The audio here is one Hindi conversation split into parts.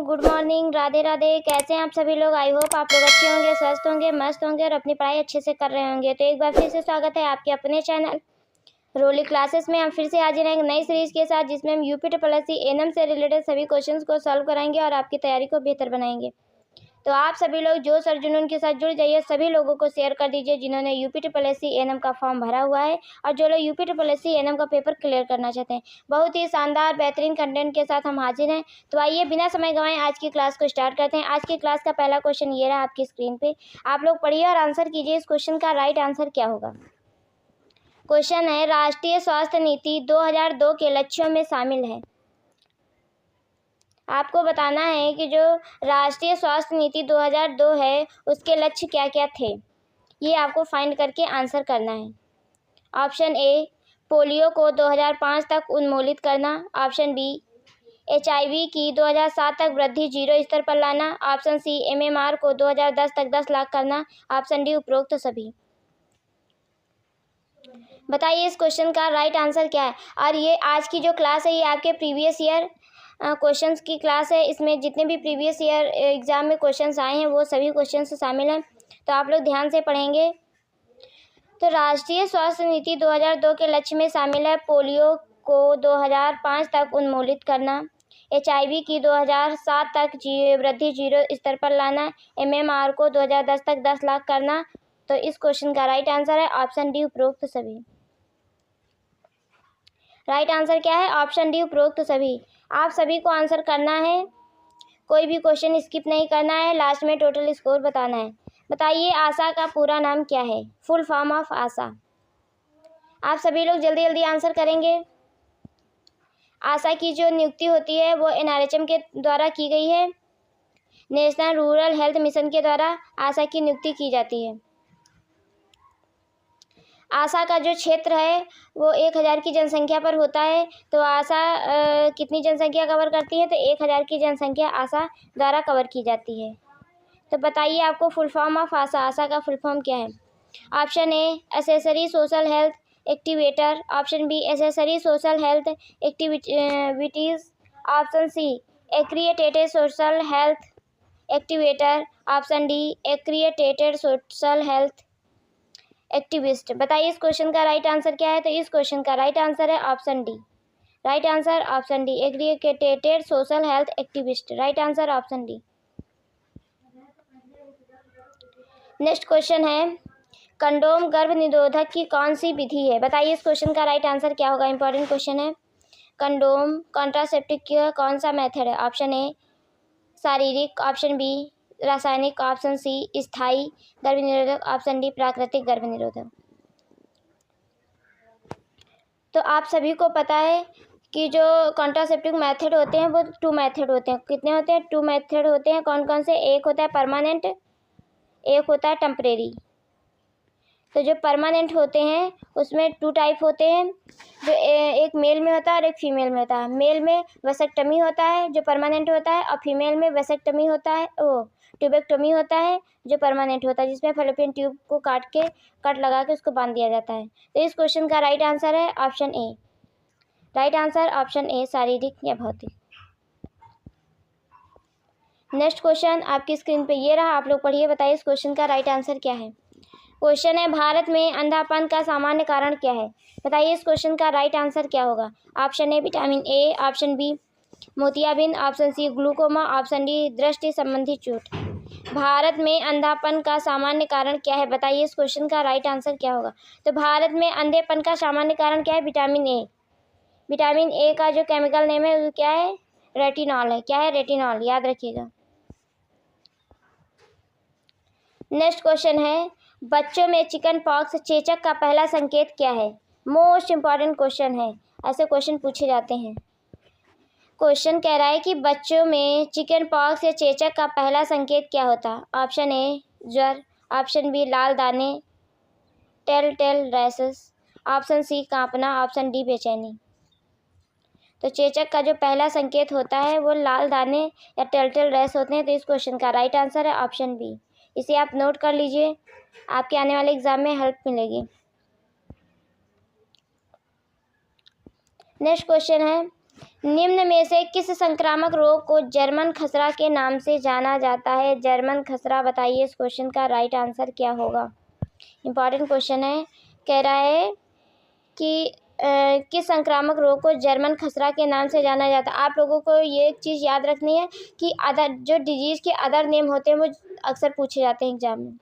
Good morning, Radhe Radhe. कैसे हैं आप सभी लोग? आई होप आप लोग अच्छे होंगे, स्वस्थ होंगे, मस्त होंगे और अपनी पढ़ाई अच्छे से कर रहे होंगे। तो एक बार फिर से स्वागत है आपके अपने चैनल रोली क्लासेस में। हम फिर से हाजिर हैं एक नई सीरीज़ के साथ, जिसमें हम UP triple S C ANM से रिलेटेड सभी क्वेश्चंस को सॉल्व कराएंगे और आपकी तैयारी को बेहतर बनाएंगे। तो आप सभी लोग जो सर जुनून के साथ जुड़ जाइए, सभी लोगों को शेयर कर दीजिए जिन्होंने UP triple S C ANM का फॉर्म भरा हुआ है और जो लोग UP triple S C ANM का पेपर क्लियर करना चाहते हैं। बहुत ही शानदार बेहतरीन कंटेंट के साथ हम हाजिर हैं। तो आइए बिना समय गंवाए आज की क्लास को स्टार्ट करते हैं। आज की क्लास का पहला क्वेश्चन ये रहा आपकी स्क्रीन पे। आप लोग पढ़िए और आंसर कीजिए इस क्वेश्चन का राइट आंसर क्या होगा। क्वेश्चन है, राष्ट्रीय स्वास्थ्य नीति 2002 के लक्ष्यों में शामिल है। आपको बताना है कि जो राष्ट्रीय स्वास्थ्य नीति 2002 है उसके लक्ष्य क्या क्या थे, ये आपको फाइंड करके आंसर करना है। ऑप्शन ए, पोलियो को 2005 तक उन्मूलित करना। ऑप्शन बी, HIV की 2007 तक वृद्धि 0 स्तर पर लाना। ऑप्शन सी, MMR को 2010 तक 10 लाख करना। ऑप्शन डी, उपरोक्त सभी। बताइए इस क्वेश्चन का राइट आंसर क्या है। और ये आज की जो क्लास है ये आपके प्रीवियस ईयर क्वेश्चंस की क्लास है। इसमें जितने भी प्रीवियस ईयर एग्जाम में क्वेश्चंस आए हैं वो सभी क्वेश्चंस शामिल हैं, तो आप लोग ध्यान से पढ़ेंगे। तो राष्ट्रीय स्वास्थ्य नीति 2002 के लक्ष्य में शामिल है पोलियो को 2005 तक उन्मूलित करना, HIV की 2007 तक वृद्धि 0 स्तर पर लाना, MMR को 2010 तक 10 लाख करना। तो इस क्वेश्चन का राइट आंसर है ऑप्शन डी, उपरोक्त सभी। राइट आंसर क्या है? ऑप्शन डी, उपरोक्त सभी। आप सभी को आंसर करना है, कोई भी क्वेश्चन स्किप नहीं करना है, लास्ट में टोटल स्कोर बताना है। बताइए आशा का पूरा नाम क्या है, फुल फॉर्म ऑफ आशा। आप सभी लोग जल्दी जल्दी आंसर करेंगे। आशा की जो नियुक्ति होती है वो NRHM के द्वारा की गई है। नेशनल रूरल हेल्थ मिशन के द्वारा आशा की नियुक्ति की जाती है। आशा का जो क्षेत्र है वो 1000 की जनसंख्या पर होता है। तो आशा कितनी जनसंख्या कवर करती है? तो 1000 की जनसंख्या आशा द्वारा कवर की जाती है। तो बताइए आपको full form of ASHA, ASHA का फुल फॉर्म क्या है। Option A, accessory social health activator. Option B, accessory social health activities. Option C, accredited social health activator. Option D, accredited social health activist. बताइए इस क्वेश्चन का राइट आंसर क्या है। तो इस क्वेश्चन का राइट आंसर है option D. Right answer option D, aggregated social health activist. Right answer option D. Next question है, कंडोम गर्भ निरोधक की कौन सी विधि है। बताइए इस क्वेश्चन का राइट आंसर क्या होगा। इंपॉर्टेंट क्वेश्चन है। कंडोम कॉन्ट्रासेप्टिव का कौन सा मेथड है। ऑप्शन ए, शारीरिक। ऑप्शन बी, रासायनिक। ऑप्शन सी, स्थायी गर्भ निरोधक। ऑप्शन डी, प्राकृतिक गर्भ निरोधक। तो आप सभी को पता है कि जो कॉन्ट्रासेप्टिव मेथड होते हैं वो 2 मेथड होते हैं। कितने होते हैं? 2 मेथड होते हैं। कौन कौन से? एक होता है परमानेंट, एक होता है टेम्परेरी। तो जो परमानेंट होते हैं उसमें 2 टाइप होते हैं, जो एक मेल में होता है और एक फीमेल में होता है। मेल में वेसेक्टमी होता है जो परमानेंट होता है, और फीमेल में वेसेक्टमी होता है, ट्यूबेक्टमी होता है जो परमानेंट होता है, जिसमें फैलोपियन ट्यूब को काट के कट लगा के उसको बांध दिया जाता है। तो इस क्वेश्चन का राइट आंसर है ऑप्शन ए। राइट आंसर ऑप्शन ए, शारीरिक या भौतिक। नेक्स्ट क्वेश्चन आपकी स्क्रीन पे ये रहा, आप लोग पढ़िए। बताइए इस क्वेश्चन का राइट आंसर क्या है। क्वेश्चन है, भारत में अंधापन का सामान्य कारण क्या है। बताइए इस क्वेश्चन का राइट आंसर क्या होगा। Option A, vitamin A. Option B, मोतियाबिंद। Option C, glaucoma. Option D, दृष्टि संबंधी चोट। भारत में अंधापन का सामान्य कारण क्या है। बताइए इस क्वेश्चन का राइट आंसर क्या होगा। तो भारत में अंधेपन का सामान्य कारण क्या है? Vitamin A. विटामिन ए का जो केमिकल नेम है वो क्या है? रेटिनॉल है। क्या है? रेटिनॉल, याद रखिएगा। नेक्स्ट क्वेश्चन है, बच्चों में चिकन पॉक्स चेचक का पहला संकेत क्या है। मोस्ट इंपॉर्टेंट क्वेश्चन है, ऐसे क्वेश्चन पूछे जाते हैं। क्वेश्चन कह रहा है कि बच्चों में चिकन पॉक्स या चेचक का पहला संकेत क्या होता है। ऑप्शन ए, ज्वर। ऑप्शन बी, लाल दाने, टेल रैसेस। ऑप्शन सी, कांपना। ऑप्शन डी, बेचैनी। तो चेचक का जो पहला संकेत होता है वो लाल दाने या टेल रैस होते हैं। तो इस क्वेश्चन का राइट आंसर है ऑप्शन बी। इसे आप नोट कर लीजिए, आपके आने वाले एग्जाम में हेल्प मिलेगी। नेक्स्ट क्वेश्चन है, निम्न में से किस संक्रामक रोग को जर्मन खसरा के नाम से जाना जाता है? जर्मन खसरा, बताइए इस क्वेश्चन का राइट आंसर क्या होगा। इम्पॉर्टेंट क्वेश्चन है। कह रहा है कि किस संक्रामक रोग को जर्मन खसरा के नाम से जाना जाता है। आप लोगों को ये एक चीज़ याद रखनी है कि अदर जो डिजीज़ के अदर नेम होते हैं वो अक्सर पूछे जाते हैं एग्जाम में।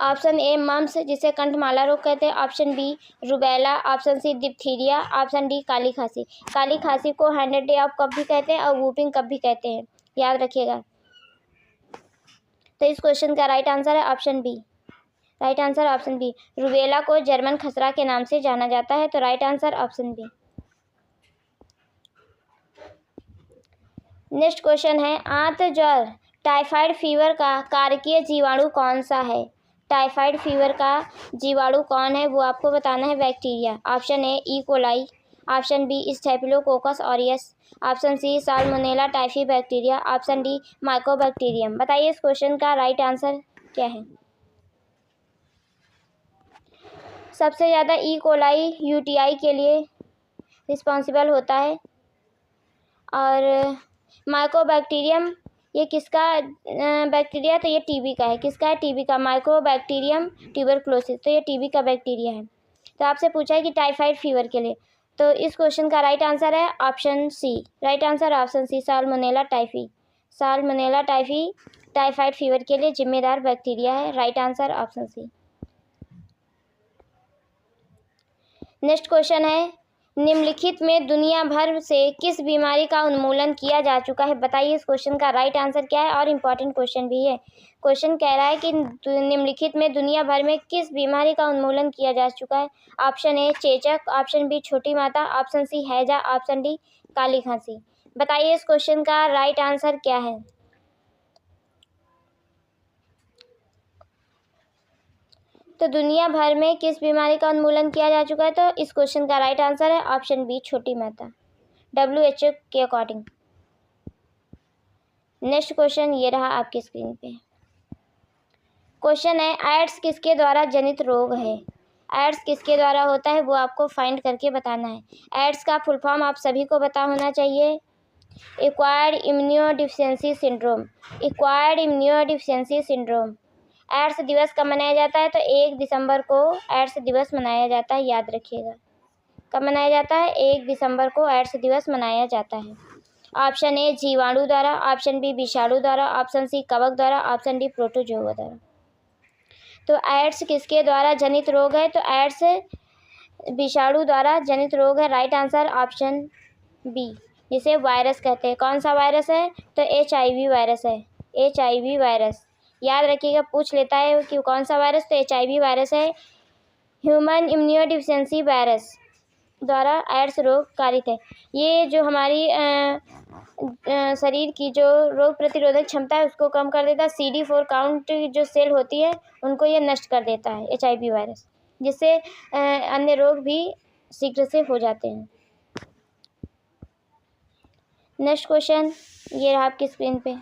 ऑप्शन ए मम्स, जिसे कंठमाला रोग कहते हैं। Option B rubella. Option C diphtheria. Option D काली खांसी। काली खांसी को 100 डे ऑफ कफ भी कहते हैं और वूपिंग कफ भी कहते हैं, याद रखिएगा। तो इस क्वेश्चन का राइट आंसर है option B. Right answer option B. Rubella को जर्मन खसरा के नाम से जाना जाता है, तो right answer option B. Next question है, आंत ज्वर टाइफाइड फीवर का कारकीय जीवाणु कौन सा है? टाइफाइड फीवर का जीवाणु कौन है वो आपको बताना है, bacteria. Option A E coli. Option B staphylococcus aureus. Option C salmonella typhi bacteria. Option D mycobacterium. बताइए इस क्वेश्चन का राइट आंसर क्या है। सबसे ज़्यादा ई कोलाई यूटीआई के लिए रिस्पॉन्सिबल होता है और माइकोबैक्टीरियम ये किसका बैक्टीरिया, तो ये टीबी का है। किसका है? टीबी का। माइकोबैक्टीरियम ट्यूबरक्लोसिस, तो ये टीबी का बैक्टीरिया है। तो आपसे पूछा है कि टाइफाइड फीवर के लिए, तो इस क्वेश्चन का राइट आंसर है option C. Right answer option C, salmonella typhi. Salmonella typhi typhoid fever के लिए जिम्मेदार बैक्टीरिया है। Right answer option C. Next question है, निम्नलिखित में दुनिया भर से किस बीमारी का उन्मूलन किया जा चुका है? बताइए इस क्वेश्चन का राइट आंसर क्या है, और इम्पॉर्टेंट क्वेश्चन भी है। क्वेश्चन कह रहा है कि निम्नलिखित में दुनिया भर में किस बीमारी का उन्मूलन किया जा चुका है? ऑप्शन ए चेचक। ऑप्शन बी छोटी माता। ऑप्शन सी हैजा। ऑप्शन डी काली खांसी। बताइए इस क्वेश्चन का राइट आंसर क्या है। तो दुनिया भर में किस बीमारी का उन्मूलन किया जा चुका है? तो इस क्वेश्चन का राइट आंसर है ऑप्शन बी छोटी माता, WHO के अकॉर्डिंग। नेक्स्ट क्वेश्चन ये रहा आपकी स्क्रीन पे। क्वेश्चन है, एड्स किसके द्वारा जनित रोग है? एड्स किसके द्वारा होता है वो आपको फाइंड करके बताना है। एड्स का फुल फॉर्म आप सभी को पता होना चाहिए, acquired immunodeficiency syndrome. Acquired immunodeficiency syndrome. AIDS दिवस कब मनाया जाता है? तो 1 दिसंबर को एड्स दिवस मनाया जाता है, याद रखिएगा। कब मनाया जाता है? 1 दिसंबर को एड्स दिवस मनाया जाता है। ऑप्शन ए जीवाणु द्वारा। ऑप्शन बी विषाणु द्वारा। ऑप्शन सी कवक द्वारा। ऑप्शन डी प्रोटोजोआ द्वारा। तो एड्स किसके द्वारा जनित रोग है? तो एड्स विषाणु द्वारा जनित रोग है। राइट आंसर ऑप्शन बी, जिसे वायरस कहते हैं। कौन सा वायरस है? तो HIV वायरस है। HIV वायरस, याद रखिएगा, पूछ लेता है कि कौन सा वायरस, तो HIV वायरस है। ह्यूमन इम्यूनोडिफिशियेंसी वायरस द्वारा एड्स रोग कारित है। ये जो हमारी शरीर की जो रोग प्रतिरोधक क्षमता है उसको कम कर देता है। CD4 काउंट जो सेल होती है उनको ये नष्ट कर देता है HIV वायरस, जिससे अन्य रोग भी शीघ्र से हो जाते हैं। नेक्स्ट क्वेश्चन ये रहा आपकी स्क्रीन पे।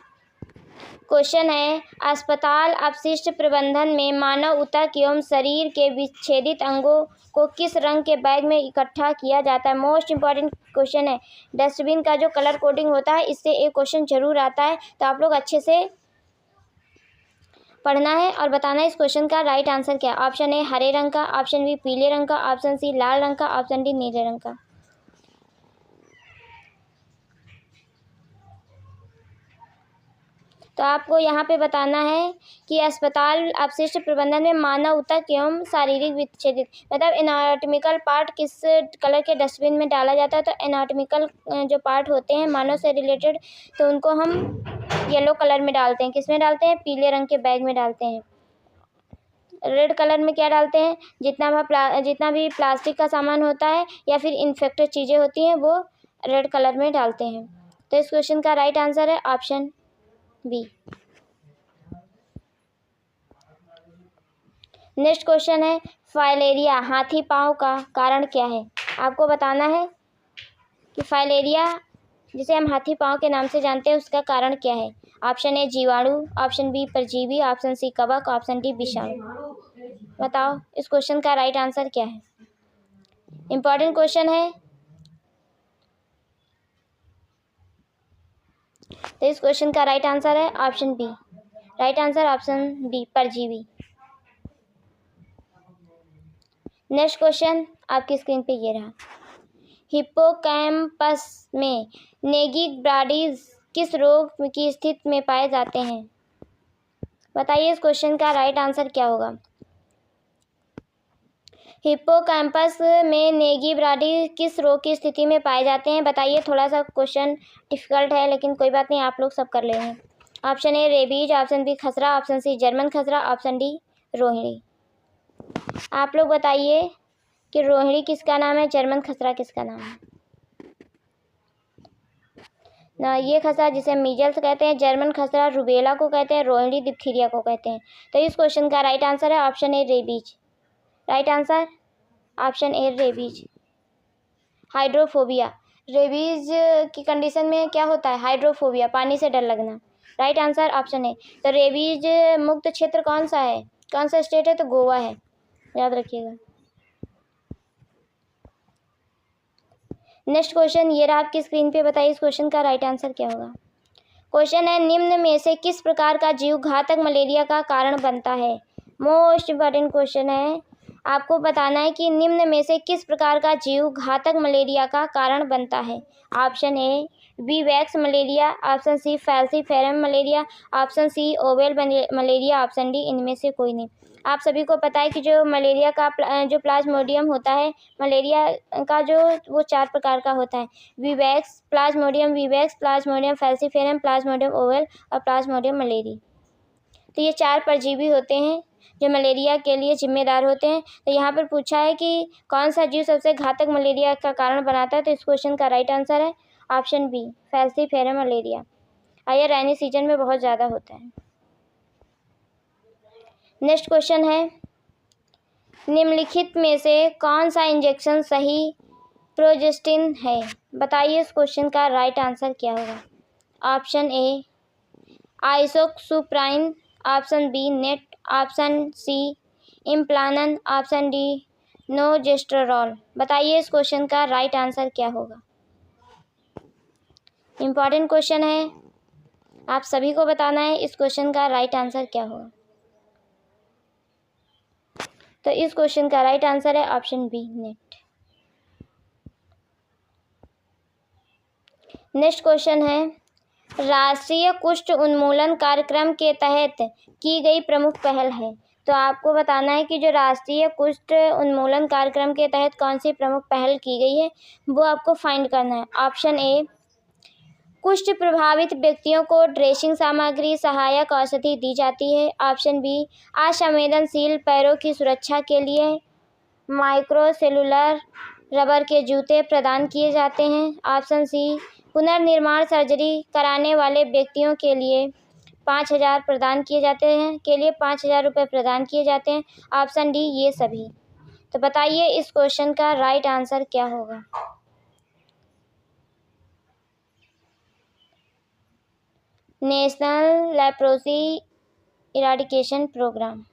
क्वेश्चन है, अस्पताल अपशिष्ट प्रबंधन में मानव ऊतक एवं शरीर के विच्छेदित अंगों को किस रंग के बैग में इकट्ठा किया जाता है? मोस्ट इंपॉर्टेंट क्वेश्चन है। डस्टबिन का जो कलर कोडिंग होता है इससे एक क्वेश्चन जरूर आता है, तो आप लोग अच्छे से पढ़ना है और बताना है इस क्वेश्चन का राइट आंसर क्या है। ऑप्शन ए हरे रंग का। ऑप्शन बी पीले रंग का। ऑप्शन सी लाल रंग का। ऑप्शन डी नीले रंग का। तो आपको यहाँ पे बताना है कि अस्पताल अपशिष्ट प्रबंधन में मानव ऊतक एवं शारीरिक विच्छेदित, मतलब एनाटॉमिकल पार्ट किस कलर के डस्टबिन में डाला जाता है? तो एनाटॉमिकल जो पार्ट होते हैं मानव से रिलेटेड, तो उनको हम येलो कलर में डालते हैं। किस में डालते हैं? पीले रंग के बैग में डालते हैं। रेड कलर में क्या डालते हैं? जितना भी प्लास्टिक का सामान होता है या फिर इन्फेक्टेड चीज़ें होती हैं वो रेड कलर में डालते हैं। तो इस क्वेश्चन का राइट आंसर है ऑप्शन बी। नेक्स्ट क्वेश्चन है, फाइलेरिया हाथी पांव का कारण क्या है? आपको बताना है कि फाइलेरिया जिसे हम हाथी पांव के नाम से जानते हैं उसका कारण क्या है। ऑप्शन ए जीवाणु। ऑप्शन बी परजीवी। ऑप्शन सी कवक। ऑप्शन डी विषाणु। बताओ इस क्वेश्चन का राइट आंसर क्या है। इंपॉर्टेंट क्वेश्चन है, तो इस क्वेश्चन का राइट आंसर है option B. Right answer option B, परजीवी। नेक्स्ट क्वेश्चन आपकी स्क्रीन पे ये रहा। हिप्पोकैम्पस में नेगी ब्राडीज किस रोग की स्थिति में पाए जाते हैं? बताइए इस क्वेश्चन का राइट आंसर क्या होगा। हिप्पोकैम्पस में नेगी ब्राडी किस रोग की स्थिति में पाए जाते हैं? बताइए। थोड़ा सा क्वेश्चन डिफिकल्ट है, लेकिन कोई बात नहीं, आप लोग सब कर लेंगे। Option A rabies, option B खसरा, ऑप्शन सी जर्मन खसरा, ऑप्शन डी रोहिणी। आप लोग बताइए कि रोहिणी किसका नाम है, जर्मन खसरा किसका नाम है? ना, ये खसरा जिसे मीजल्स कहते हैं, जर्मन खसरा रुबेला को कहते हैं, रोहिणी डिप्थीरिया को कहते हैं। तो इस क्वेश्चन का राइट आंसर है option A rabies. Right answer option A rabies. Hydrophobia, rabies की कंडीशन में क्या होता है? हाइड्रोफोबिया, पानी से डर लगना। राइट आंसर ऑप्शन ए। तो रेबीज मुक्त क्षेत्र कौन सा है, कौन सा स्टेट है? तो गोवा है, याद रखिएगा। नेक्स्ट क्वेश्चन ये रहा आपकी स्क्रीन पे। बताइए इस क्वेश्चन का राइट आंसर क्या होगा। क्वेश्चन है, निम्न में से किस प्रकार का जीव घातक मलेरिया का कारण बनता है? मोस्ट इम्पॉर्टेंट क्वेश्चन है। आपको बताना है कि निम्न में से किस प्रकार का जीव घातक मलेरिया का कारण बनता है। Option A vivax malaria, option C falciparum malaria, option C ovale malaria, option D इनमें से कोई नहीं। आप सभी को पता है कि जो मलेरिया का जो प्लाज्मोडियम होता है, मलेरिया का जो वो 4 प्रकार का होता है। वीवैक्स, प्लाज्मोडियम फैल्सीफेरम, प्लाज्मोडियम ओवेल और प्लाज्मोडियम मलेरी। तो ये 4 परजीवी होते हैं जो मलेरिया के लिए जिम्मेदार होते हैं। तो यहाँ पर पूछा है कि कौन सा जीव सबसे घातक मलेरिया का कारण बनाता है। तो इस क्वेश्चन का राइट आंसर है ऑप्शन बी, फैल्सीफेरम मलेरिया। और यह रेनी सीजन में बहुत ज़्यादा होता है। नेक्स्ट क्वेश्चन है, निम्नलिखित में से कौन सा इंजेक्शन सही प्रोजेस्टिन है? बताइए इस क्वेश्चन का राइट आंसर क्या होगा। Option A isoxsuprine, option B net, option C Implanon, option D norgestrel. बताइए इस क्वेश्चन का राइट आंसर क्या होगा। इम्पॉर्टेंट क्वेश्चन है, आप सभी को बताना है इस क्वेश्चन का राइट आंसर क्या होगा। तो इस क्वेश्चन का राइट आंसर है option B net. Next question है, राष्ट्रीय कुष्ठ उन्मूलन कार्यक्रम के तहत की गई प्रमुख पहल है। तो आपको बताना है कि जो राष्ट्रीय कुष्ठ उन्मूलन कार्यक्रम के तहत कौन सी प्रमुख पहल की गई है, वो आपको फाइंड करना है। ऑप्शन ए कुष्ठ प्रभावित व्यक्तियों को ड्रेसिंग सामग्री, सहायक औषधि दी जाती है। ऑप्शन बी असंवेदनशील पैरों की सुरक्षा के लिए माइक्रोसेलुलर रबर के जूते प्रदान किए जाते हैं। ऑप्शन सी पुनर्निर्माण सर्जरी कराने वाले व्यक्तियों के लिए 5,000 प्रदान किए जाते हैं, के लिए 5,000 रुपये प्रदान किए जाते हैं। ऑप्शन डी ये सभी। तो बताइए इस क्वेश्चन का राइट आंसर क्या होगा। National leprosy eradication programme.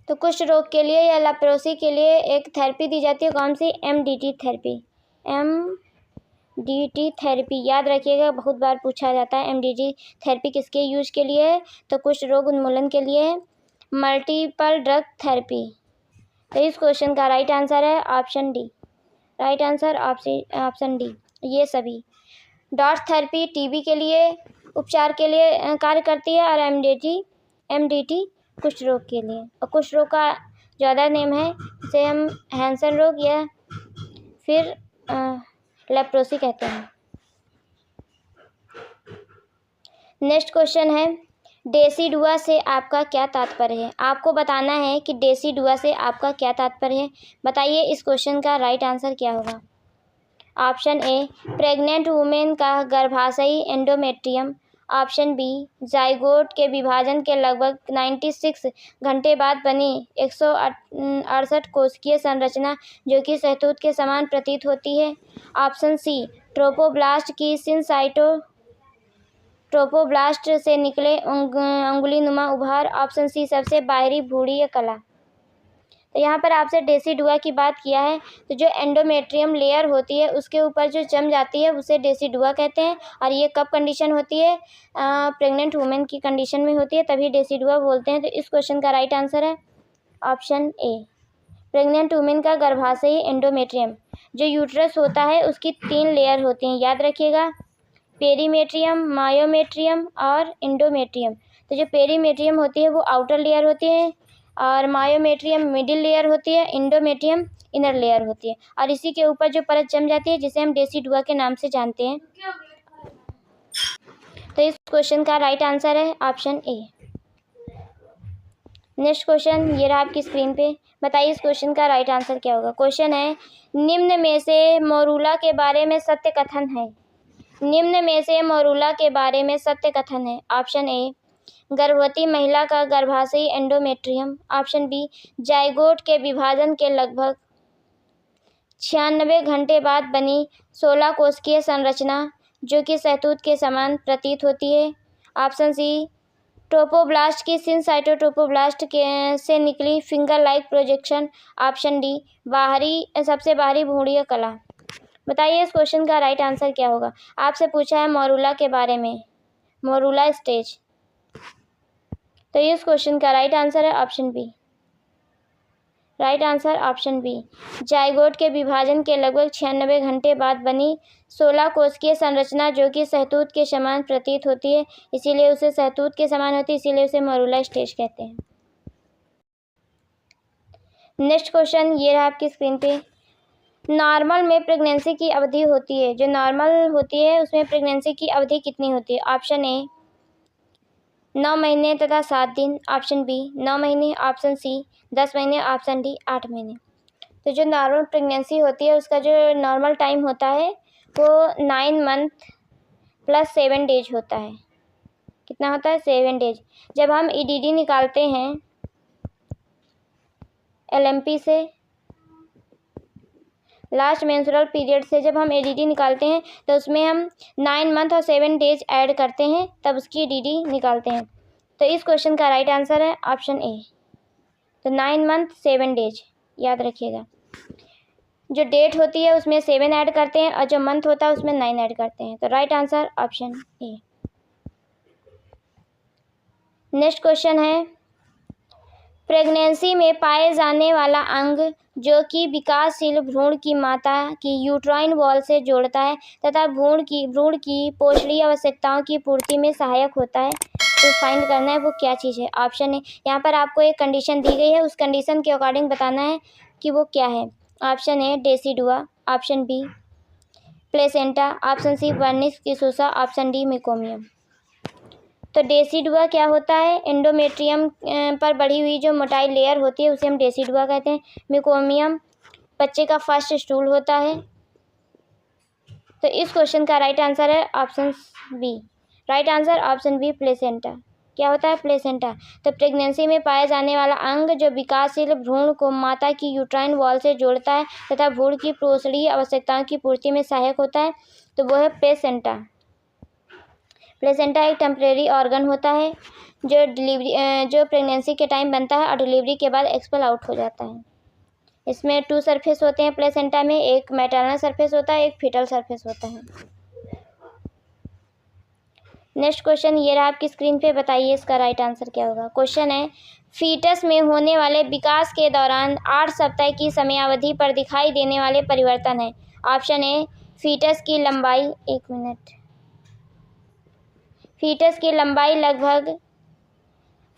तो कुष्ठ रोग के लिए या लेप्रोसी के लिए एक थेरेपी दी जाती है, कौन सी? MDT therapy. एमडीटी थेरेपी याद रखिएगा, बहुत बार पूछा जाता है। एमडीटी थेरेपी किसके यूज के लिए है? तो कुष्ठ रोग उन्मूलन के लिए, मल्टीपल ड्रग थेरेपी। तो इस क्वेश्चन का राइट आंसर है option D. Right answer option D ये सभी। डॉट थेरेपी टीबी के लिए उपचार के लिए कार्य करती है, और एमडीटी कुष्ठ रोग के लिए। और कुष्ठ रोग का ज़्यादा नेम है, इसे हम हैंसन रोग या फिर लेप्रोसी कहते हैं। नेक्स्ट क्वेश्चन है, डेसीडुआ से आपका क्या तात्पर्य है? आपको बताना है कि डेसीडुआ से आपका क्या तात्पर्य है। बताइए इस क्वेश्चन का राइट आंसर क्या होगा। ऑप्शन ए प्रेग्नेंट वुमेन का गर्भाशयी एंडोमेट्रियम, ऑप्शन बी जाइगोट के विभाजन के लगभग 96 घंटे बाद बनी 168 कोशिकीय संरचना जो कि सहतूत के समान प्रतीत होती है, ऑप्शन सी ट्रोपोब्लास्ट की ट्रोपोब्लास्ट से निकले अंगुली नुमा उभार, ऑप्शन सी सबसे बाहरी भूरी कला। तो यहाँ पर आपसे डेसिडुआ की बात किया है, तो जो एंडोमेट्रियम लेयर होती है उसके ऊपर जो जम जाती है उसे डेसिडुआ कहते हैं। और ये कब कंडीशन होती है? प्रेग्नेंट वुमेन की कंडीशन में होती है, तभी डेसिडुआ बोलते हैं। तो इस क्वेश्चन का राइट आंसर है ऑप्शन ए। प्रेग्नेंट वुमेन का गर्भाशयी एंडोमेट्रियम, जो यूट्रस होता है उसकी 3 लेयर होती हैं, याद रखिएगा, पेरीमेट्रियम, मायोमेट्रियम और एंडोमेट्रियम। तो जो पेरीमेट्रियम होती है वो आउटर लेयर होती है, और मायोमेट्रियम मिडिल लेयर होती है, एंडोमेट्रियम इनर लेयर होती है, और इसी के ऊपर जो परत जम जाती है जिसे हम डेसिडुआ के नाम से जानते हैं। तो इस क्वेश्चन का राइट आंसर है ऑप्शन ए। नेक्स्ट क्वेश्चन ये रहा आपकी स्क्रीन पे, बताइए इस क्वेश्चन का राइट आंसर क्या होगा। क्वेश्चन है, निम्न में से मोरूला के बारे में सत्य कथन है। निम्न में से मोरूला के बारे में सत्य कथन है। ऑप्शन ए, गर्भवती महिला का गर्भाशयी एंडोमेट्रियम। ऑप्शन बी, जाइगोट के विभाजन के लगभग 96 घंटे बाद बनी 16 कोशिकीय संरचना जो कि सहतूत के समान प्रतीत होती है। ऑप्शन सी, ट्रोपोब्लास्ट की सिनसाइटोट्रोपोब्लास्ट के से निकली finger like projection. Option D, सबसे बाहरी भ्रूणीय कला। बताइए इस क्वेश्चन का राइट आंसर क्या होगा। आपसे पूछा है मोरूला के बारे में, मोरूला स्टेज। तो इस क्वेश्चन का राइट आंसर है option B. Right answer option B, zygote के विभाजन के लगभग 96 घंटे बाद बनी 16 कोशिकीय संरचना जो कि सहतूत के समान प्रतीत होती है, इसीलिए उसे सहतूत के समान होती है, इसीलिए उसे मोरूला स्टेज कहते हैं। नेक्स्ट क्वेश्चन ये रहा आपकी स्क्रीन पे, नॉर्मल में प्रेगनेंसी की अवधि होती है, जो नॉर्मल होती है उसमें प्रेगनेंसी की अवधि कितनी होती है। ऑप्शन ए, 9 महीने तथा 7 दिन। ऑप्शन बी, 9 महीने। ऑप्शन सी, 10 महीने। ऑप्शन डी, 8 महीने। तो जो नॉर्मल प्रेगनेंसी होती है उसका जो नॉर्मल टाइम होता है वो 9 मंथ प्लस 7 डेज होता है। कितना होता है? 7 डेज। जब हम ईडीडी निकालते हैं एलएमपी से, लास्ट मेंस्ट्रुअल पीरियड से जब हम ईडीडी निकालते हैं तो उसमें हम 9 मंथ और 7 डेज ऐड करते हैं, तब उसकी ईडीडी निकालते हैं। तो इस क्वेश्चन का राइट आंसर है ऑप्शन ए। तो 9 मंथ 7 डेज याद रखिएगा। जो डेट होती है उसमें 7 ऐड करते हैं और जो मंथ होता है उसमें 9 ऐड करते हैं। तो राइट आंसर ऑप्शन ए। नेक्स्ट क्वेश्चन है, प्रेगनेंसी में पाए जाने वाला अंग जो कि विकासशील भ्रूण की माता की यूट्राइन वॉल से जोड़ता है तथा भ्रूण की पोषणीय आवश्यकताओं की पूर्ति में सहायक होता है, तो फाइंड करना है वो क्या चीज़ है। ऑप्शन है, यहाँ पर आपको एक कंडीशन दी गई है, उस कंडीशन के अकॉर्डिंग बताना है कि वो क्या है। Option A, decidua. Option B, placenta. Option C, vernix caseosa. Option D, meconium. तो डेसिडुआ क्या होता है? एंडोमेट्रियम पर बढ़ी हुई जो मोटाई लेयर होती है उसे हम डेसिडुआ कहते हैं। मेकोमियम बच्चे का फर्स्ट स्टूल होता है। तो इस क्वेश्चन का राइट आंसर है option B. Right answer option B, placenta. क्या होता है? प्लेसेंटा। तो प्रेगनेंसी में पाया जाने वाला अंग जो विकासशील भ्रूण को माता की यूट्राइन वॉल से जोड़ता है तथा भ्रूण की पोषणीय आवश्यकताओं की पूर्ति में सहायक होता है, तो वो है प्लेसेंटा। प्लेसेंटा एक टेम्परेरी ऑर्गन होता है जो प्रेगनेंसी के टाइम बनता है और डिलीवरी के बाद एक्सपेल आउट हो जाता है। इसमें 2 सरफेस होते हैं प्लेसेंटा में, एक मैटरनल सरफेस होता है, एक फीटल सरफेस होता है। नेक्स्ट क्वेश्चन ये रहा आपकी स्क्रीन पे, बताइए इसका राइट आंसर क्या होगा। क्वेश्चन है, फीटस में होने वाले विकास के दौरान 8 सप्ताह की समयावधि पर दिखाई देने वाले परिवर्तन है। ऑप्शन ए, फीटस की लंबाई, एक मिनट, फीटस की लंबाई लगभग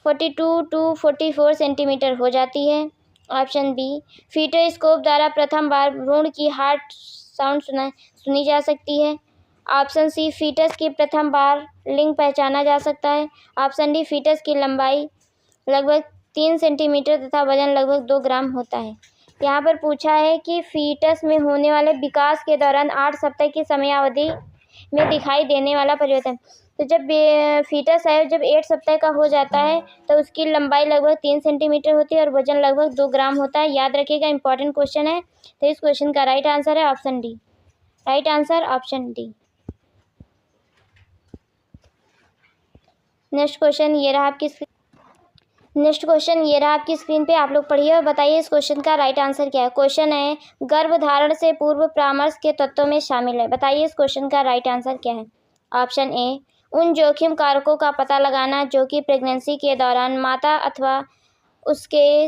42 टू 44 सेंटीमीटर हो जाती है। ऑप्शन बी, फीटोस्कोप द्वारा प्रथम बार भ्रूण की हार्ट साउंड सुनी जा सकती है। ऑप्शन सी, फीटस की प्रथम बार लिंग पहचाना जा सकता है। ऑप्शन डी, फीटस की लंबाई लगभग 3 सेंटीमीटर तथा वजन लगभग 2 ग्राम होता है। यहाँ पर पूछा है कि फीटस में होने वाले विकास के दौरान 8 सप्ताह की समयावधि में दिखाई देने वाला परिवर्तन। तो जब फीटस है जब 8 सप्ताह का हो जाता है तो उसकी लंबाई लगभग 3 सेंटीमीटर होती है और वजन लगभग 2 ग्राम होता है। याद रखिएगा, इंपॉर्टेंट क्वेश्चन है। तो इस क्वेश्चन का राइट आंसर है option D. Right answer option D. Next question ये रहा आपकी नेक्स्ट क्वेश्चन ये रहा आपकी स्क्रीन पे, आप लोग पढ़िए और बताइए इस क्वेश्चन का राइट आंसर क्या है। क्वेश्चन है गर्भधारण से पूर्व परामर्श के तत्वों में शामिल है, बताइए इस क्वेश्चन का राइट आंसर क्या है। ऑप्शन ए, उन जोखिम कारकों का पता लगाना जो कि प्रेगनेंसी के दौरान माता अथवा उसके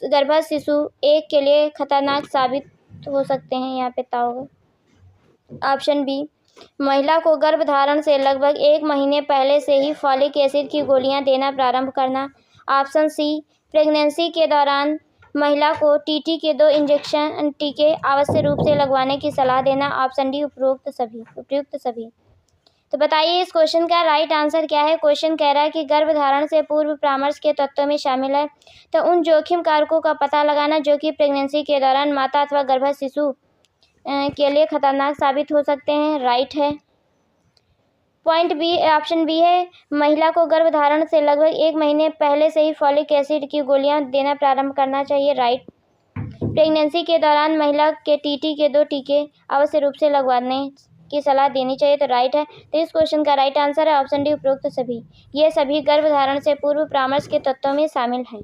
गर्भस्थ शिशु एक के लिए खतरनाक साबित हो सकते हैं, यहाँ पे होगा। ऑप्शन बी, महिला को गर्भधारण से लगभग 1 महीने पहले से ही फॉलिक एसिड की गोलियां देना प्रारंभ करना। ऑप्शन सी, प्रेगनेंसी के दौरान महिला को टीटी के 2 इंजेक्शन टीके आवश्यक रूप से लगवाने की सलाह देना। ऑप्शन डी, उपयुक्त सभी। तो बताइए इस क्वेश्चन का राइट आंसर क्या है। क्वेश्चन कह रहा है कि गर्भधारण से पूर्व परामर्श के तत्वों में शामिल है तो उन जोखिम कारकों का पता लगाना जो कि प्रेगनेंसी के दौरान माता अथवा गर्भस्थ शिशु के लिए खतरनाक साबित हो सकते हैं, राइट है। पॉइंट बी, ऑप्शन बी है, महिला को गर्भधारण से लगभग 1 महीने पहले से ही फॉलिक एसिड की गोलियां देना प्रारंभ करना चाहिए, राइट। प्रेगनेंसी के दौरान महिला के टीटी के 2 टीके आवश्यक रूप से लगवाने की सलाह देनी चाहिए, तो राइट है। तो इस क्वेश्चन का राइट आंसर है ऑप्शन डी, उपरोक्त सभी। ये सभी गर्भधारण से पूर्व परामर्श के तत्वों में शामिल हैं।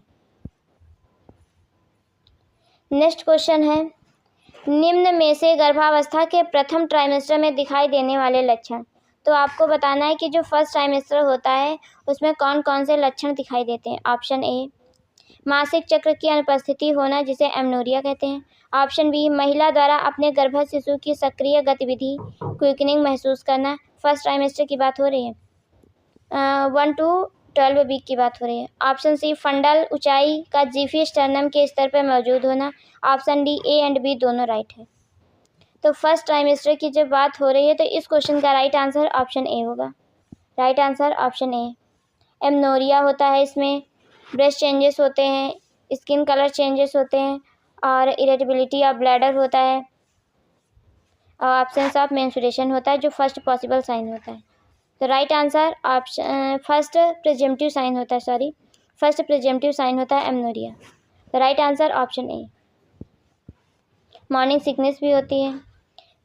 नेक्स्ट क्वेश्चन है, निम्न में से गर्भावस्था के प्रथम ट्राइमेस्टर में दिखाई देने वाले लक्षण। तो आपको बताना है कि जो फर्स्ट ट्राइमेस्टर होता है उसमें कौन कौन से लक्षण दिखाई देते हैं। ऑप्शन ए, मासिक चक्र की अनुपस्थिति होना जिसे एमनोरिया कहते हैं। ऑप्शन बी, महिला द्वारा अपने गर्भस्थ शिशु की सक्रिय गतिविधि क्विकनिंग महसूस करना। फर्स्ट ट्राइमेस्टर की बात हो रही है, 1 to 12 वीक की बात हो रही है। ऑप्शन सी, फंडल ऊंचाई का जीफी स्टर्नम के स्तर पर मौजूद होना। Option D, A and B दोनों राइट है। तो फर्स्ट ट्राइमेस्टर की जब बात हो रही है तो इस क्वेश्चन का राइट आंसर ऑप्शन ए होगा। राइट आंसर ऑप्शन ए। एमनोरिया होता है, इसमें ब्रेस्ट चेंजेस होते हैं, स्किन कलर चेंजेस होते हैं और इरिटेबिलिटी ऑफ ब्लैडर होता है और एब्सेंस ऑफ मेंस्ट्रुएशन होता है, जो फर्स्ट पॉसिबल साइन होता है। तो right answer option first presumptive sign होता है एमनोरिया। तो right answer option A. Morning sickness भी होती है।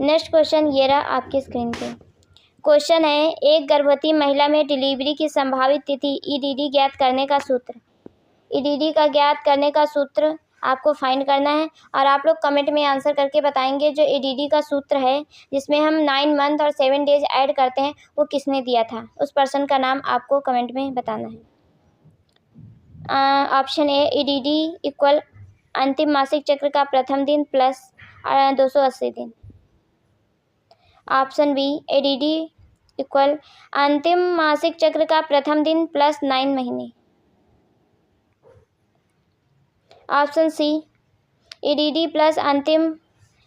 नेक्स्ट क्वेश्चन ये रहा आपकी स्क्रीन पे। क्वेश्चन है, एक गर्भवती महिला में डिलीवरी की संभावित तिथि ईडीडी ज्ञात करने का सूत्र। ईडीडी का ज्ञात करने का सूत्र आपको फाइंड करना है और आप लोग कमेंट में आंसर करके बताएंगे जो ईडीडी का सूत्र है जिसमें हम 9 मंथ और 7 डेज ऐड करते हैं वो किसने दिया था, उस पर्सन का नाम आपको कमेंट में बताना है। ऑप्शन ए, ईडीडी इक्वल अंतिम मासिक चक्र का प्रथम दिन प्लस 280 दिन। ऑप्शन बी, ईडीडी इक्वल अंतिम मासिक चक्र का प्रथम दिन प्लस 9 महीने। ऑप्शन सी, ईडीडी प्लस अंतिम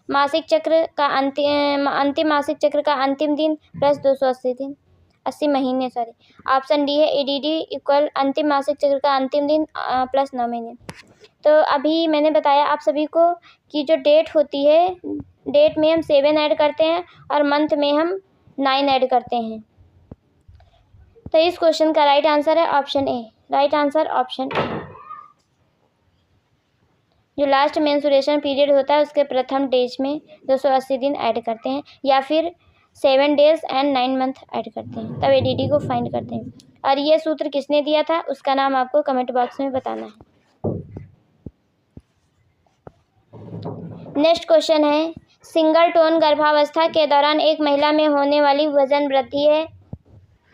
मासिक चक्र का अंतिम मासिक चक्र का अंतिम दिन प्लस 280 दिन 80 महीने सॉरी। ऑप्शन डी है, ईडीडी इक्वल अंतिम मासिक चक्र का अंतिम दिन प्लस 9 महीने। तो अभी मैंने बताया आप सभी को कि जो डेट होती है, डेट में हम 7 ऐड करते हैं और मंथ में हम 9 ऐड करते हैं। तो इस क्वेश्चन का राइट आंसर है ऑप्शन ए। राइट आंसर ऑप्शन ए। जो लास्ट मेंस्ट्रुएशन पीरियड होता है उसके प्रथम डेज में 280 दिन ऐड करते हैं या फिर 7 डेज एंड 9 मंथ ऐड करते हैं, तब ईडीडी को फाइंड करते हैं। और ये सूत्र किसने दिया था उसका नाम आपको कमेंट बॉक्स में बताना है। नेक्स्ट क्वेश्चन है, सिंगल टोन गर्भावस्था के दौरान एक महिला में होने वाली वजन वृद्धि है।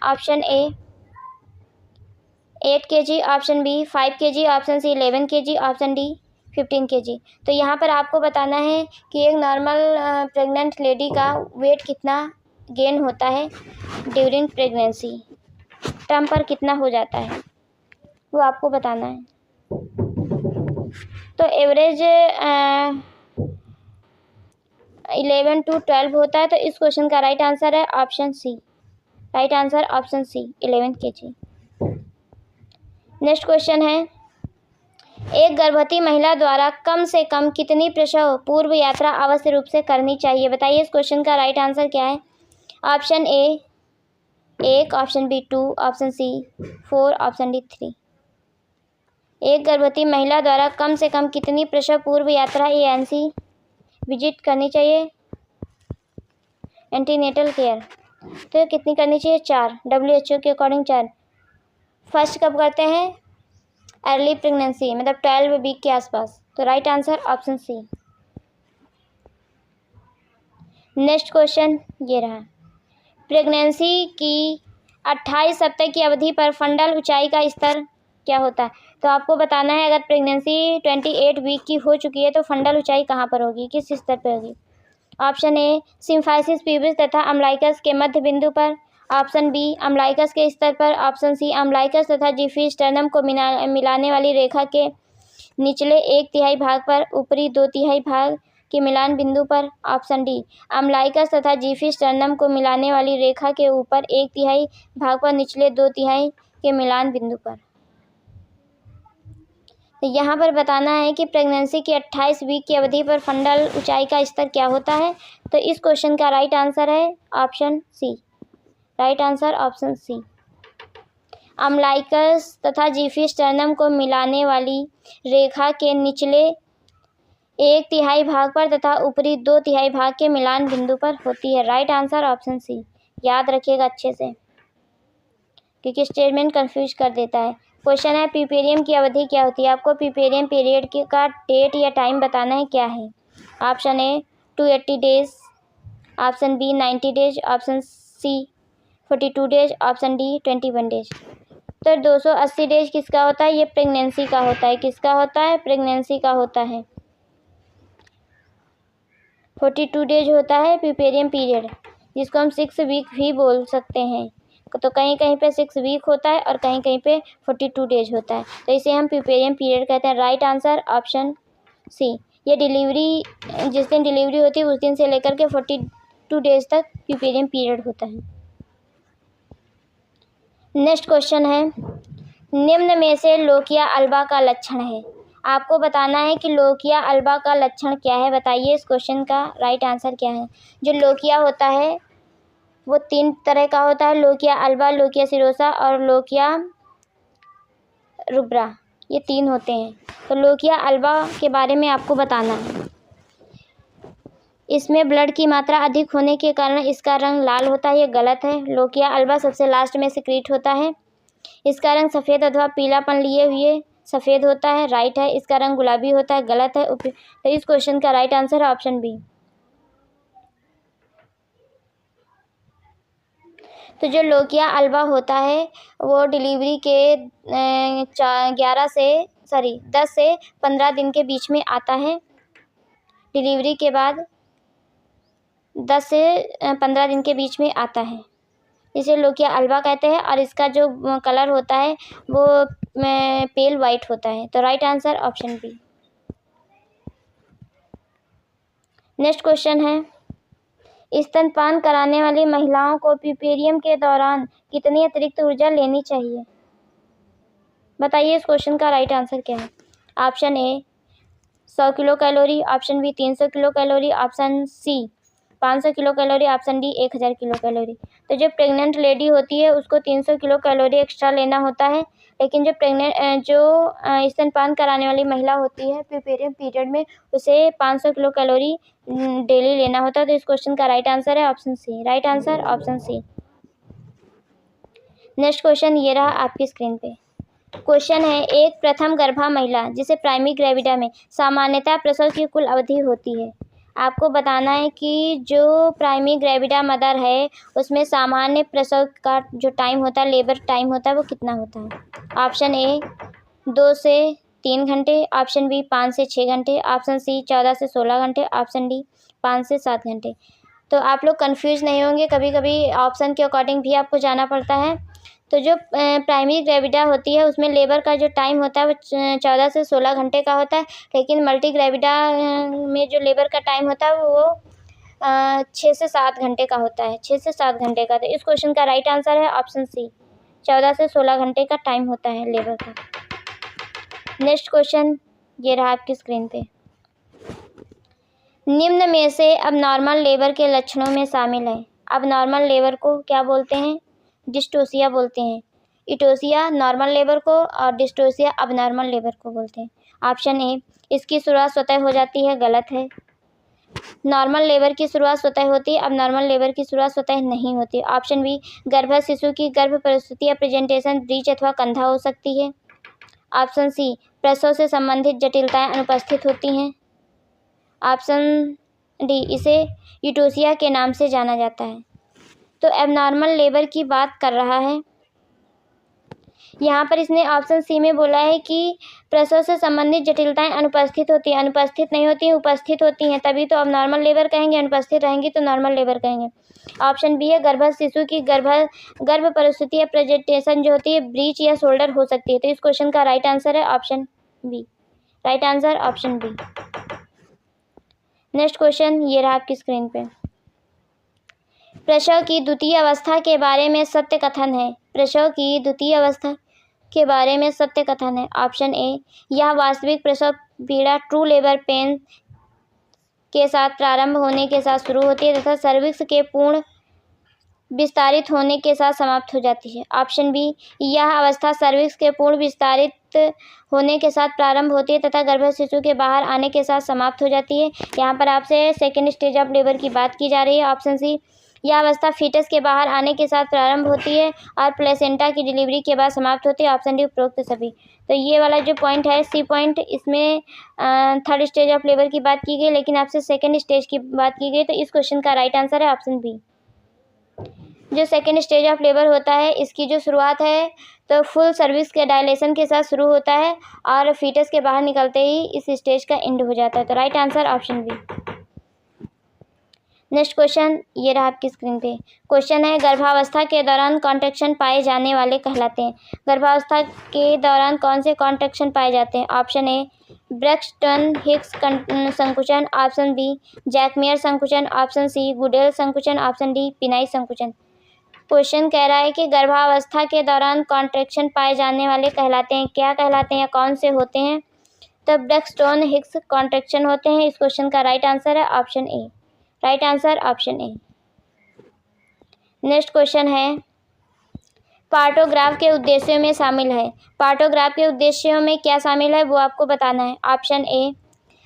Option A 8 kg, option B 5 kg, option C 11 kg, option D 15 kg। तो यहाँ पर आपको बताना है कि एक नॉर्मल प्रेग्नेंट लेडी का वेट कितना गेन होता है ड्यूरिंग प्रेगनेंसी, टर्म पर कितना हो जाता है वो आपको बताना है। तो एवरेज 11 to 12 होता है, तो इस क्वेश्चन का राइट आंसर है option C. Right answer option C 11 kg। Next question है, एक गर्भवती महिला द्वारा कम से कम कितनी प्रसव पूर्व यात्रा अवश्य रूप से करनी चाहिए, बताइए इस क्वेश्चन का राइट आंसर क्या है। Option A 1, option B 2, option C 4, option D 3। एक गर्भवती महिला द्वारा कम से कम कितनी प्रसव पूर्व यात्रा एएनसी विजिट करनी चाहिए, एंटीनेटल केयर, तो कितनी करनी चाहिए 4, WHO के अकॉर्डिंग 4। फर्स्ट कब करते हैं अर्ली प्रेगनेंसी मतलब 12 वीक के आसपास। तो right answer option C. Next question ये रहा, प्रेगनेंसी की 28 सप्ताह की अवधि पर फंडल ऊंचाई का स्तर क्या होता है? तो आपको बताना है, अगर प्रेगनेंसी 28 वीक की हो चुकी है तो फंडल ऊंचाई कहाँ पर होगी, किस स्तर पर होगी? ऑप्शन ए सिम्फाइसिस प्यूबिस तथा अम्लाइकस के मध्य बिंदु पर, ऑप्शन बी अम्लाइकस के स्तर पर, ऑप्शन सी अम्लाइकस तथा जिफी स्टर्नम को मिलाने वाली रेखा के निचले 1/3 भाग पर, ऊपरी 2/3 भाग के मिलान बिंदु पर, ऑप्शन डी अम्लाइकस तथा जिफी स्टर्नम को मिलाने वाली रेखा के ऊपर 1/3 भाग पर, निचले 2/3 के मिलान बिंदु पर। तो यहाँ पर बताना है कि प्रेगनेंसी की 28 वीक की अवधि पर फंडल ऊंचाई का स्तर क्या होता है। तो इस क्वेश्चन का राइट आंसर है option C. Right answer option C. Umbilicus तथा जिफी स्टर्नम को मिलाने वाली रेखा के निचले 1/3 भाग पर तथा ऊपरी 2/3 भाग के मिलान बिंदु पर होती है। Right answer option C. याद रखिएगा अच्छे से, क्योंकि स्टेटमेंट कंफ्यूज कर देता है। क्वेश्चन है, प्यूपेरियम की अवधि क्या होती है? आपको प्यूपेरियम पीरियड का डेट या टाइम बताना है, क्या है? Option A 280 days, option B 90 days, option C 42 days, option D 21 days. तो 280 डेज किसका होता है? ये प्रेगनेंसी का होता है। किसका होता है? प्रेगनेंसी का होता है। 42 डेज होता है प्यूपेरियम पीरियड, जिसको हम 6 वीक भी बोल सकते हैं। तो कहीं कहीं पे 6 वीक होता है और कहीं कहीं पे 42 डेज होता है, तो इसे हम प्यूपेरियम पीरियड कहते हैं। Right answer option C. ये डिलीवरी, जिस दिन डिलीवरी होती है उस दिन से लेकर के 42 डेज तक प्यूपेरियम पीरियड होता है। नेक्स्ट क्वेश्चन है, निम्न में से लोकिया अल्बा का लक्षण है। आपको बताना है कि लोकिया अल्बा का लक्षण क्या है। बताइए इस क्वेश्चन का राइट आंसर क्या है। जो लोकिया होता है वो 3 तरह का होता है, लोकिया अल्बा, लोकिया सिरोसा और लोकिया रुब्रा, ये 3 होते हैं। तो लोकिया अल्बा के बारे में आपको बताना है। इसमें ब्लड की मात्रा अधिक होने के कारण इसका रंग लाल होता है, ये गलत है। लोकिया अल्बा सबसे लास्ट में सिक्रीट होता है। इसका रंग सफ़ेद अथवा पीलापन लिए हुए सफ़ेद होता है, राइट है। इसका रंग गुलाबी होता है, गलत है। तो इस क्वेश्चन का राइट आंसर है ऑप्शन बी। तो जो लोकिया अल्बा होता है वो डिलीवरी के 10 से 15 दिन के बीच में आता है। डिलीवरी के बाद 10 से 15 दिन के बीच में आता है, इसे लोकिया अल्बा कहते हैं। और इसका जो कलर होता है वो पेल वाइट होता है। तो right answer option B. Next question है, स्तनपान कराने वाली महिलाओं को प्यूपेरियम के दौरान कितनी अतिरिक्त ऊर्जा लेनी चाहिए? बताइए इस क्वेश्चन का राइट आंसर क्या है। Option A 100 kilo calorie, option B 300 kilo calorie, option C 500 kilo calorie, option D 1000 kilo calorie. तो जो प्रेग्नेंट लेडी होती है उसको 300 किलो कैलोरी एक्स्ट्रा लेना होता है, लेकिन जो स्तनपान कराने वाली महिला होती है प्यूपेरियम पीरियड में उसे 500 किलो कैलोरी डेली लेना होता है। तो इस क्वेश्चन का राइट आंसर है option C. Right answer option C. Next question ये रहा आपकी स्क्रीन पे। क्वेश्चन है, एक प्रथम गर्भा महिला जिसे प्राइमरी ग्रेविडा में सामान्यतः प्रसव की कुल अवधि होती है। आपको बताना है कि जो प्राइमरी ग्रेविडा मदर है उसमें सामान्य प्रसव का जो टाइम होता है, लेबर टाइम होता है, वो कितना होता है। ऑप्शन ए 2 से 3 घंटे, ऑप्शन बी 5 से 6 घंटे, ऑप्शन सी 14 से 16 घंटे, ऑप्शन डी 5 से 7 घंटे। तो आप लोग कंफ्यूज नहीं होंगे, कभी कभी ऑप्शन के अकॉर्डिंग भी आपको जाना पड़ता है। तो जो प्राइमरी ग्रेविडा होती है उसमें लेबर का जो टाइम होता है वो 14 से 16 घंटे का होता है, लेकिन मल्टी ग्रेविडा में जो लेबर का टाइम होता है वो 6 से 7 घंटे का होता है, 6 से 7 घंटे का। तो इस क्वेश्चन का राइट आंसर है ऑप्शन सी, 14 से 16 घंटे का टाइम होता है लेबर का। नेक्स्ट क्वेश्चन ये रहा आपकी स्क्रीन पे। निम्न में से अब नॉर्मल लेबर के लक्षणों में शामिल है। अब नॉर्मल लेबर को क्या बोलते हैं? डिस्टोसिया बोलते हैं। इटोसिया नॉर्मल लेबर को और डिस्टोसिया अब नॉर्मल लेबर को बोलते हैं। ऑप्शन ए इसकी शुरुआत स्वतः हो जाती है, गलत है। नॉर्मल लेबर की शुरुआत स्वतः होती है, अब नॉर्मल लेबर की शुरुआत स्वतः नहीं होती। ऑप्शन बी गर्भ शिशु की गर्भ परिस्थिति या प्रेजेंटेशन ब्रीच अथवा कंधा हो सकती है। ऑप्शन सी, प्रसव से संबंधित जटिलताएं अनुपस्थित होती हैं। ऑप्शन डी, इसे यूटोसिया के नाम से जाना जाता है। तो एबनॉर्मल लेबर की बात कर रहा है। यहाँ पर इसने ऑप्शन सी में बोला है कि प्रसव से संबंधित जटिलताएं अनुपस्थित होती हैं। अनुपस्थित नहीं होती हैं, उपस्थित होती हैं, तभी तो अब नॉर्मल लेबर कहेंगे। अनुपस्थित रहेंगी तो नॉर्मल लेबर कहेंगे। ऑप्शन बी है, गर्भस्थ शिशु की गर्भ परिस्थिति या प्रेजेंटेशन जो होती है ब्रीच या शोल्डर हो सकती है। तो इस क्वेश्चन का राइट आंसर है option B. Right answer option B. Next question ये रहा आपकी स्क्रीन पे। प्रसव की द्वितीय अवस्था के बारे में सत्य कथन है। प्रसव की द्वितीय अवस्था के बारे में सत्य कथन है। ऑप्शन ए, यह वास्तविक प्रसव पीड़ा ट्रू लेबर पेन के साथ प्रारंभ होने के साथ शुरू होती है तथा सर्विक्स के पूर्ण विस्तारित होने के साथ समाप्त हो जाती है। ऑप्शन बी, यह अवस्था सर्विक्स के पूर्ण विस्तारित होने के साथ प्रारंभ होती है तथा गर्भस्थ शिशु के बाहर आने के साथ समाप्त हो जाती है। यहाँ पर आपसे सेकेंड स्टेज ऑफ लेबर की बात की जा रही है। ऑप्शन सी, यह अवस्था फीटस के बाहर आने के साथ प्रारंभ होती है और प्लेसेंटा की डिलीवरी के बाद समाप्त होती है। ऑप्शन डी, उपरोक्त सभी। तो ये वाला जो पॉइंट है सी पॉइंट, इसमें थर्ड स्टेज ऑफ लेबर की बात की गई, लेकिन आपसे सेकेंड स्टेज की बात की गई। तो इस क्वेश्चन का राइट आंसर है ऑप्शन बी। जो सेकेंड स्टेज ऑफ लेबर होता है इसकी जो शुरुआत है तो फुल सर्विस के डायलेशन के साथ शुरू होता है और फीटस के बाहर निकलते ही इस स्टेज का एंड हो जाता है। तो right answer option B. Next question ये रहा आपकी स्क्रीन पे। क्वेश्चन है, गर्भावस्था के दौरान कॉन्ट्रैक्शन पाए जाने वाले कहलाते हैं। गर्भावस्था के दौरान कौन से कॉन्ट्रैक्शन पाए जाते हैं? ऑप्शन ए, ब्रैक्सटन हिक्स संकुचन। ऑप्शन बी, जैकमियर संकुचन। ऑप्शन सी, गुडेल संकुचन। ऑप्शन डी, पिनाई संकुचन। क्वेश्चन कह रहा है कि गर्भावस्था के दौरान कॉन्ट्रैक्शन पाए जाने वाले कहलाते हैं। क्या कहलाते हैं या कौन से होते हैं? तो ब्रैक्सटन हिक्स कॉन्ट्रैक्शन होते हैं। इस क्वेश्चन का राइट आंसर है ऑप्शन ए। राइट आंसर ऑप्शन ए। नेक्स्ट क्वेश्चन है, पार्टोग्राफ के उद्देश्यों में शामिल है। पार्टोग्राफ के उद्देश्यों में क्या शामिल है वो आपको बताना है। ऑप्शन ए,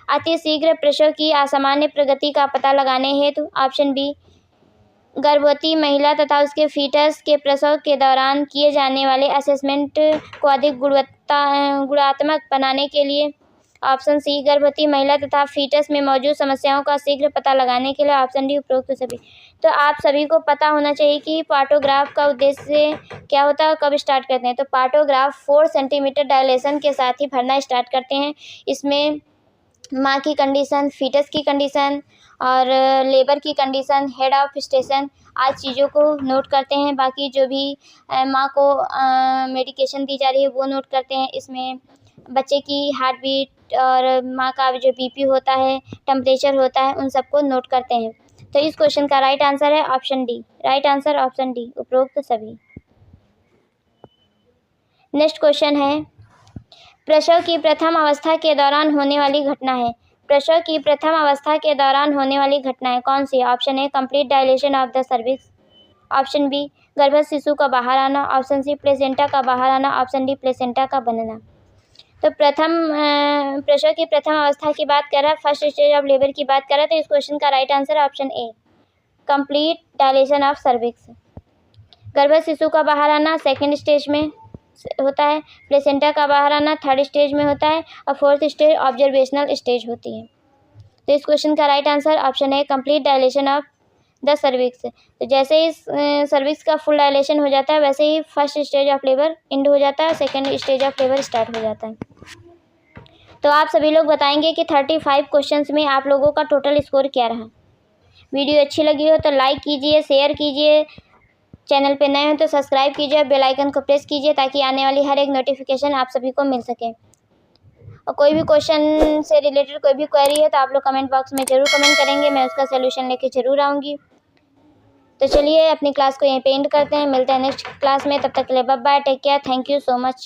अति शीघ्र प्रसव की असामान्य प्रगति का पता लगाने हेतु। ऑप्शन बी, गर्भवती महिला तथा उसके फीटस के प्रसव के दौरान किए जाने वाले असेसमेंट को अधिक गुणात्मक बनाने के लिए। ऑप्शन सी, गर्भवती महिला तथा फीटस में मौजूद समस्याओं का शीघ्र पता लगाने के लिए। ऑप्शन डी, उपरोक्त सभी। तो आप सभी को पता होना चाहिए कि पार्टोग्राफ का उद्देश्य क्या होता है और कब स्टार्ट करते हैं। तो पार्टोग्राफ 4 सेंटीमीटर डायलेशन के साथ ही भरना स्टार्ट करते हैं। इसमें माँ की कंडीशन, फीटस की कंडीशन और लेबर की कंडीशन, हेड ऑफ स्टेशन आज चीज़ों को नोट करते हैं। बाकी जो भी माँ को मेडिकेशन दी जा रही है वो नोट करते हैं। इसमें बच्चे की हार्ट बीट और माँ का जो बीपी होता है, टेम्परेचर होता है, उन सबको नोट करते हैं। तो इस क्वेश्चन का राइट आंसर है option D. Right answer option D, उपरोक्त सभी। नेक्स्ट क्वेश्चन है, प्रसव की प्रथम अवस्था के दौरान होने वाली घटना है। प्रसव की प्रथम अवस्था के दौरान होने वाली घटनाएं कौन सी है? Option A, complete dilation of the cervix. Option B, गर्भस्थ शिशु का बाहर आना। ऑप्शन सी, प्लेसेंटा का बाहर आना। ऑप्शन डी, प्लेसेंटा का बनना। तो प्रसव की प्रथम अवस्था की बात कर रहा है, फर्स्ट स्टेज ऑफ लेबर की बात कर रहा है। तो इस क्वेश्चन का right answer option A, complete dilation of cervix. गर्भस्थ शिशु का बाहर आना सेकेंड स्टेज में होता है, प्लेसेंटा का बाहर आना थर्ड स्टेज में होता है और फोर्थ स्टेज ऑब्जर्वेशनल स्टेज होती है। तो इस क्वेश्चन का राइट आंसर ऑप्शन है, complete dilation of the cervix. तो जैसे ही सर्विक्स का फुल डायलेशन हो जाता है वैसे ही first stage of labour end हो जाता है, second stage of labour start हो जाता है। तो आप सभी लोग बताएंगे कि 35 क्वेश्चंस में आप लोगों का टोटल स्कोर क्या रहा। वीडियो अच्छी लगी हो तो लाइक कीजिए, शेयर कीजिए, चैनल पे नए हो तो सब्सक्राइब कीजिए, बेल आइकन को प्रेस कीजिए ताकि आने वाली हर एक नोटिफिकेशन आप सभी को मिल सके। और कोई भी क्वेश्चन से रिलेटेड कोई भी क्वेरी है तो आप लोग कमेंट बॉक्स में ज़रूर कमेंट करेंगे, मैं उसका सोल्यूशन लेके ज़रूर आऊँगी। तो चलिए अपनी क्लास को यहीं पे एंड करते हैं, मिलते हैं नेक्स्ट क्लास में। तब तक के लिए bye bye, take care, thank you so much.